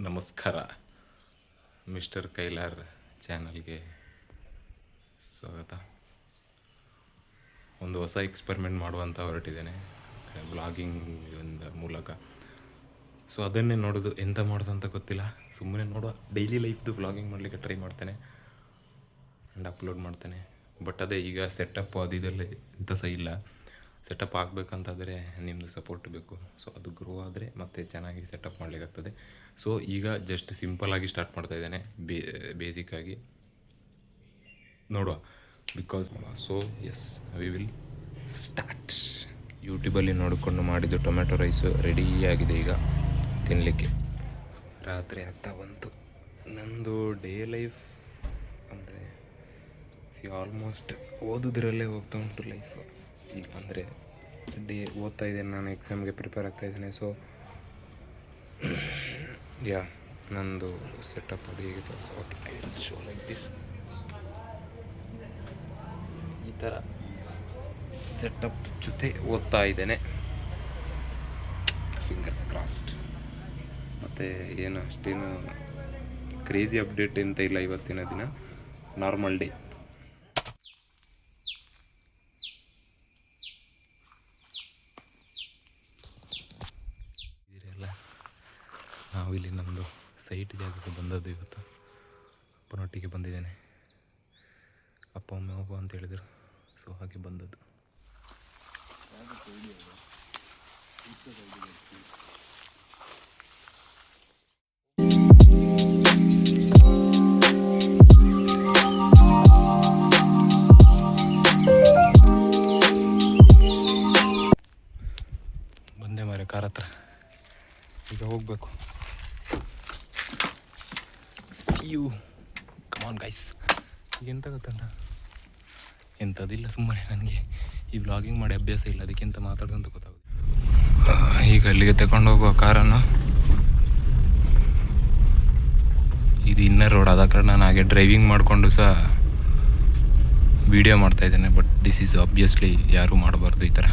ನಮಸ್ಕಾರ, ಮಿಸ್ಟರ್ ಕೈಲಾರ್ ಚಾನಲ್ಗೆ ಸ್ವಾಗತ. ಒಂದು ಹೊಸ ಎಕ್ಸ್ಪೆರಿಮೆಂಟ್ ಮಾಡುವಂಥ ಹೊರಟಿದ್ದೇನೆ ಬ್ಲಾಗಿಂಗ್ ಮೂಲಕ. ಸೊ ಅದನ್ನೇ ನೋಡೋದು, ಎಂತ ಮಾಡೋದು ಅಂತ ಗೊತ್ತಿಲ್ಲ. ಸುಮ್ಮನೆ ನೋಡುವ, ಡೈಲಿ ಲೈಫ್ದು ವ್ಲಾಗಿಂಗ್ ಮಾಡಲಿಕ್ಕೆ ಟ್ರೈ ಮಾಡ್ತೇನೆ ಆ್ಯಂಡ್ ಅಪ್ಲೋಡ್ ಮಾಡ್ತೇನೆ. ಬಟ್ ಅದೇ ಈಗ ಸೆಟಪ್ ಅದು ಇದೆಲ್ಲ ಎಂತ ಸಹ ಇಲ್ಲ. ಸೆಟಪ್ ಆಗಬೇಕಂತಾದರೆ ನಿಮ್ಮದು ಸಪೋರ್ಟ್ ಬೇಕು. ಸೊ ಅದು ಗ್ರೋ ಆದರೆ ಮತ್ತೆ ಚೆನ್ನಾಗಿ ಸೆಟಪ್ ಮಾಡಲಿಕ್ಕಾಗ್ತದೆ. ಸೊ ಈಗ ಜಸ್ಟ್ ಸಿಂಪಲ್ಲಾಗಿ ಸ್ಟಾರ್ಟ್ ಮಾಡ್ತಾಯಿದ್ದೇನೆ, ಬೇಸಿಕ್ಕಾಗಿ ನೋಡುವ. Because so yes, we will start. ಯೂಟ್ಯೂಬಲ್ಲಿ ನೋಡಿಕೊಂಡು ಮಾಡಿದ್ದು ಟೊಮೆಟೊ ರೈಸು ರೆಡಿಯಾಗಿದೆ ಈಗ ತಿನ್ನಲಿಕ್ಕೆ. ರಾತ್ರಿ ಆಗ್ತಾ ಬಂತು. ನಂದು ಡೇ ಲೈಫ್ ಅಂದರೆ ಆಲ್ಮೋಸ್ಟ್ ಓದೋದ್ರಲ್ಲೇ ಹೋಗ್ತಾ ಉಂಟು ಲೈಫು. ಈಗ ಅಂದರೆ ಓದ್ತಾ ಇದ್ದೇನೆ ನಾನು, ಎಕ್ಸಾಮ್ಗೆ ಪ್ರಿಪೇರ್ ಆಗ್ತಾಯಿದ್ದೇನೆ. ಸೊ ಯಾ, ನಂದು ಸೆಟಪ್ ಅದು ಹೇಗೆ ತೋರಿಸು. Okay, I will show like this. ಈ ಥರ ಸೆಟಪ್ ಜೊತೆ ಓದ್ತಾ ಇದ್ದೇನೆ, ಫಿಂಗರ್ಸ್ ಕ್ರಾಸ್ಡ್. ಮತ್ತು ಏನು ಅಷ್ಟೇನು ಕ್ರೇಜಿ ಅಪ್ಡೇಟ್ ಎಂತ ಇಲ್ಲ ಇವತ್ತಿನ ದಿನ, ನಾರ್ಮಲ್ ಡೇ. ನಾವಿಲ್ಲಿ ನಮ್ಮದು ಸೈಟ್ ಜಾಗಕ್ಕೆ ಬಂದದ್ದು ಇವತ್ತು. ಅಪ್ಪನೊಟ್ಟಿಗೆ ಬಂದಿದ್ದೇನೆ, ಅಪ್ಪ ಒಮ್ಮೆ ಹೋಗುವ ಅಂತ ಹೇಳಿದರು. ಸೊ ಹಾಗೆ ಬಂದದ್ದು. ಬಂದೆ ಮಾರೆ ಕಾರ್ ಹತ್ರ, ಈಗ ಹೋಗಬೇಕು. See you, come on guys. ಈಗ ಎಂತ ಗೊತ್ತಲ್ಲ, ಎಂಥದಿಲ್ಲ, ಸುಮ್ಮನೆ ನನಗೆ ಈ ವ್ಲಾಗಿಂಗ್ ಮಾಡಿ ಅಭ್ಯಾಸ ಇಲ್ಲ, ಅದಕ್ಕೆ ಎಂತ ಮಾತಾಡೋದಂತ ಗೊತ್ತಾಗೋದು. ಈಗ ಅಲ್ಲಿಗೆ ತಗೊಂಡು ಹೋಗುವ ಕಾರನ್ನು. ಇದು ಇನ್ನರ್ ರೋಡ್, ಆದ ಕಾರಣ ನಾನು ಹಾಗೆ ಡ್ರೈವಿಂಗ್ ಮಾಡಿಕೊಂಡು ಸಹ ವಿಡಿಯೋ ಮಾಡ್ತಾಯಿದ್ದೇನೆ. ಬಟ್ ದಿಸ್ ಈಸ್ ಆಬ್ವಿಯಸ್ಲಿ ಯಾರೂ ಮಾಡಬಾರ್ದು ಈ ಥರ.